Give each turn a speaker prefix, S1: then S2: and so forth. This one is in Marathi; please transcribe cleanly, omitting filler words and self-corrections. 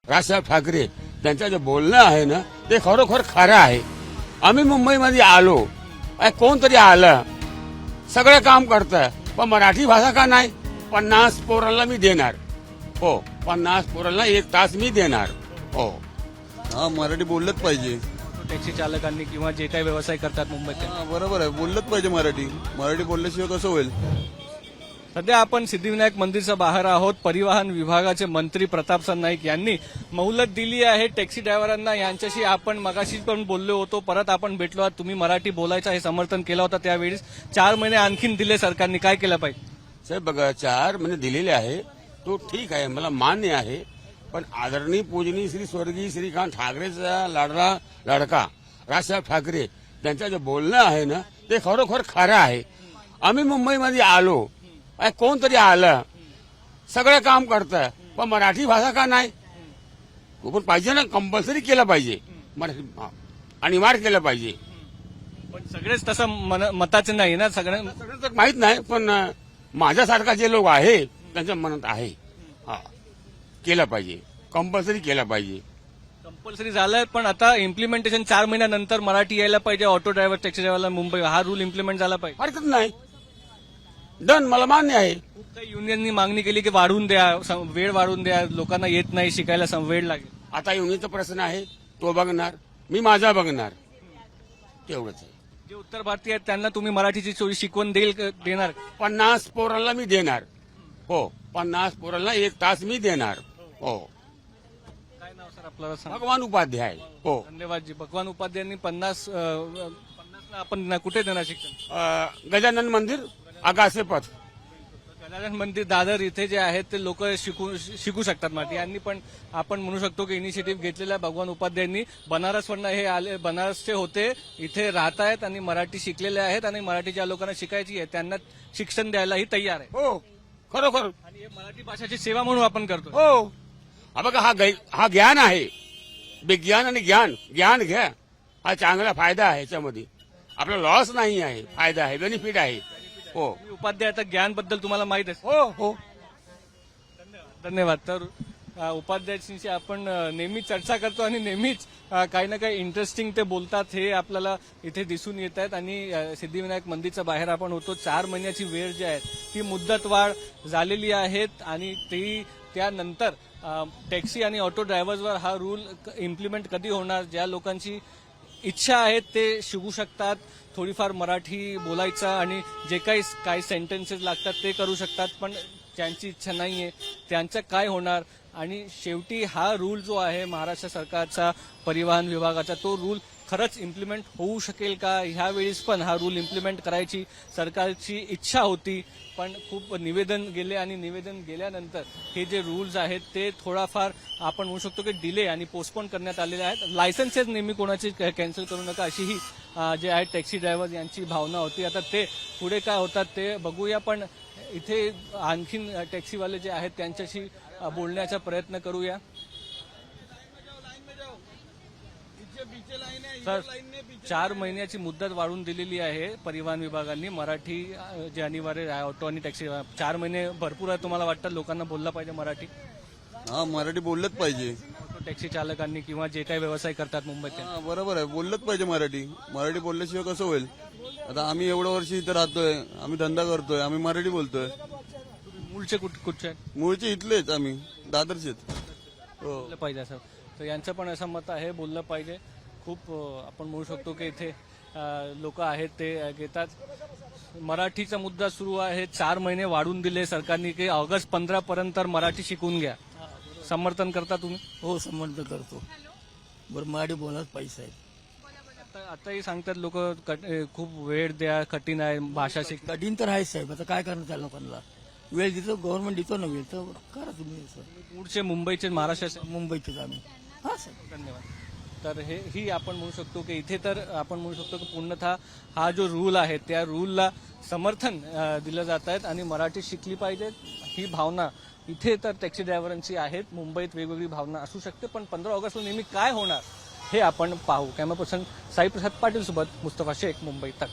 S1: राजसाहेब ठाकरे त्यांचं जे बोलणं आहे ना ते खरोखर खरं आहे. आम्ही मुंबईमध्ये आलो, कोणतरी आलं, सगळं काम करतं, पण मराठी भाषा का नाही? 50 पोरांना मी देणार. हो, 50 पोरांना 1 तास मी देणार. हो,
S2: हा, मराठी बोललंच पाहिजे.
S3: टॅक्सी चालकांनी किंवा जे काही व्यवसाय करतात मुंबईत
S2: हा, बरोबर आहे, बोललंच पाहिजे मराठी बोलल्याशिवाय कसं होईल?
S3: सध्या आपण सिद्धिविनायक मंदिरच्या बाहेर आहोत. परिवहन विभागाचे मंत्री प्रतापसर नाईक यांनी मोहलत दिली आहे टॅक्सी ड्रायव्हरांना. यांच्याशी आपण मगाशी पण बोललो होतो, परत आपण भेटलो आहोत. तुम्ही मराठी बोलायचं हे समर्थन केलं होतं त्यावेळेस. 4 महिने आणखीन दिले सरकारने, काय केलं पाहिजे?
S1: साहेब बघा, 4 महिने दिलेले आहे, तो ठीक आहे, मला मान्य आहे. पण आदरणीय पूजनीय श्री स्वर्गीय श्रीकांत ठाकरेचा लाडला लडका राजसाहेब ठाकरे त्यांचं जे बोलणं आहे ना ते खरोखर खरं आहे. आम्ही मुंबईमध्ये आलो, कोणतरी आलं, सगळं काम करतं, पण मराठी भाषा का नाही? तो पण पाहिजे ना, कंपल्सरी केलं पाहिजे, मराठी अनिवार्य केलं पाहिजे.
S3: पण सगळेच तसं मताचे नाही ना,
S1: सगळं तर माहित नाही, पण माझ्यासारखा जे लोक आहे त्यांच्या मनात आहे. हा, केलं पाहिजे, कंपल्सरी केलं पाहिजे.
S3: कंपल्सरी झालंय, पण आता इम्प्लिमेंटेशन 4 महिन्यानंतर मराठी यायला पाहिजे. ऑटो ड्रायव्हर, टॅक्सी ड्रायव्हरला मुंबई हा रूल इम्प्लिमेंट झाला पाहिजे.
S1: हरकत नाही, डन, मला मान्य आहे.
S3: खूप काही युनियननी मागणी केली की वाढवून द्या, वेळ वाढवून द्या, लोकांना येत नाही, शिकायला वेळ लागेल.
S1: आता युनिचा प्रश्न आहे, तो बघणार, मी माझा बघणार, तेवढंच आहे.
S3: जे उत्तर भारतीय आहेत त्यांना तुम्ही मराठीची शिकवण देणार?
S1: 50 पोरांना मी देणार. हो, 50 पोरांना 1 तास मी देणार. हो,
S3: काय नाव सर आपल्याला सांगा?
S1: भगवान उपाध्याय. हो,
S3: धन्यवाद जी. भगवान उपाध्यायांनी 50 ला आपण कुठे देणार शिक्षण?
S1: गजानन मंदिर आगासे पथ.
S3: गजानन मंदिर दादर इथे जे आहेत ते लोक शिकू शकतात मराठी. यांनी पण आपण म्हणू शकतो की इनिशिएटिव्ह घेतलेला भगवान उपाध्यायांनी. बनारसवरनं हे आले, बनारसचे होते, इथे राहत आहेत आणि मराठी शिकलेले आहेत आणि मराठी ज्या लोकांना शिकायची आहे त्यांना शिक्षण द्यायलाही तयार आहे.
S1: हो, खरोखर.
S3: आणि हे मराठी भाषेची सेवा म्हणून आपण करतो.
S1: हो, हा बघा, हा ज्ञान आहे, विज्ञान आणि ज्ञान घ्या, हा चांगला फायदा आहे. याच्यामध्ये आपला लॉस नाही आहे, फायदा आहे, बेनिफिट आहे. हो,
S3: तुम्ही उपाध्याय आता ज्ञान बद्दल तुम्हाला माहित आहे.
S1: हो, हो.
S3: धन्यवाद. तर उपाध्यायांशी आपण नेहमी चर्चा करतो आणि नेहमीच काही ना काही इंटरेस्टिंग ते बोलतात, हे आपल्याला इथे दिसून येत आहेत. आणि सिद्धिविनायक मंदिरच्या बाहेर आपण होतो. 4 महिन्याची वेळ जी आहे ती मुदतवाढ झालेली आहेत आणि ती त्यानंतर टॅक्सी आणि ऑटो ड्रायव्हर्सवर हा रूल इम्प्लिमेंट कधी होणार? ज्या लोकांची इच्छा आहे ते शिकू शकतात, थोडीफार मराठी बोलायचा आणि जे काही सेंटेन्सेस लागतात ते करू शकतात. पण ज्यांची इच्छा नाहीये त्यांचं काय होणार? आणि शेवटी हा रूल जो आहे महाराष्ट्र सरकारचा, परिवहन विभागाचा, तो रूल खरंच इम्प्लिमेंट होऊ शकेल का? ह्यावेळेस पण हा रूल इम्प्लिमेंट करायची सरकारची इच्छा होती, पण खूप निवेदन गेले आणि निवेदन गेल्यानंतर हे जे रूल्स आहेत ते थोडाफार आपण म्हणू शकतो की डिले आणि पोस्टपोन करण्यात आलेले आहेत. लायसन्सेस नेहमी कोणाची कॅन्सल करू नका अशी ही जे आहेत टॅक्सी ड्रायव्हर यांची भावना होती. आता ते पुढे काय होतात ते बघूया. पण इथे आणखीन टॅक्सीवाले जे आहेत त्यांच्याशी बोलण्याचा प्रयत्न करूया. सर, 4 महिन्याची मुदत वाढवून दिलेली आहे परिवहन विभागाने. मराठी जे अनिवार्य आहे, ऑटो आणि टॅक्सी. 4 महिने भरपूर आहे. तुम्हाला वाटतं लोकांना बोललं पाहिजे मराठी?
S2: हा, मराठी बोललंच पाहिजे.
S3: ऑटो टॅक्सी चालकांनी किंवा जे काही व्यवसाय करतात मुंबईत
S2: हा, बरोबर आहे, बोललंच पाहिजे मराठी बोलल्याशिवाय कसं होईल? आता आम्ही एवढं वर्ष इथे राहतोय, आम्ही धंदा करतोय, आम्ही मराठी बोलतोय.
S3: मूळचे कुठचे आहेत?
S2: मूळचे इथलेच, आम्ही दादरचेच. हो,
S3: बोललं पाहिजे असं. तर यांचं पण असं मत आहे, बोललं पाहिजे. खूप आपण म्हणू शकतो की इथे लोक आहेत ते घेतात. मराठीचा मुद्दा सुरू आहे. 4 महिने वाढून दिले सरकारने की ऑगस्ट 15 पर्यंत मराठी शिकून घ्या. समर्थन करता तुम्ही?
S4: हो, समर्थन करतो. बरं, मराठी बोलायला पाहिजे साहेब.
S3: आताही सांगतात लोक खूप वेळ द्या, कठीण आहे भाषा शिक.
S4: कठीण तर आहे साहेब, आता काय करणार त्या लोकांना? वेळ देतो, गव्हर्नमेंट देतो ना वेळ, तर करा तुम्ही.
S3: पुढचे मुंबईचे, महाराष्ट्राचे,
S4: मुंबईचेच आम्ही. हा साहेब,
S3: धन्यवाद. तर ही आपण म्हणू शकतो की इथे तर आपण म्हणू शकतो की पूर्णतः हा जो रूल आहे त्या रूलला समर्थन दिलं जात आहेत आणि मराठी शिकली पाहिजे ही भावना इथे तर टॅक्सी ड्रायव्हरांची आहेत. मुंबईत वेगवेगळी भावना असू शकते, पण 15 ऑगस्टला नेहमी काय होणार हे आपण पाहू. कॅमेरा पर्सन साई प्रसाद पाटील सोबत मुस्तफा शेख, मुंबई तक.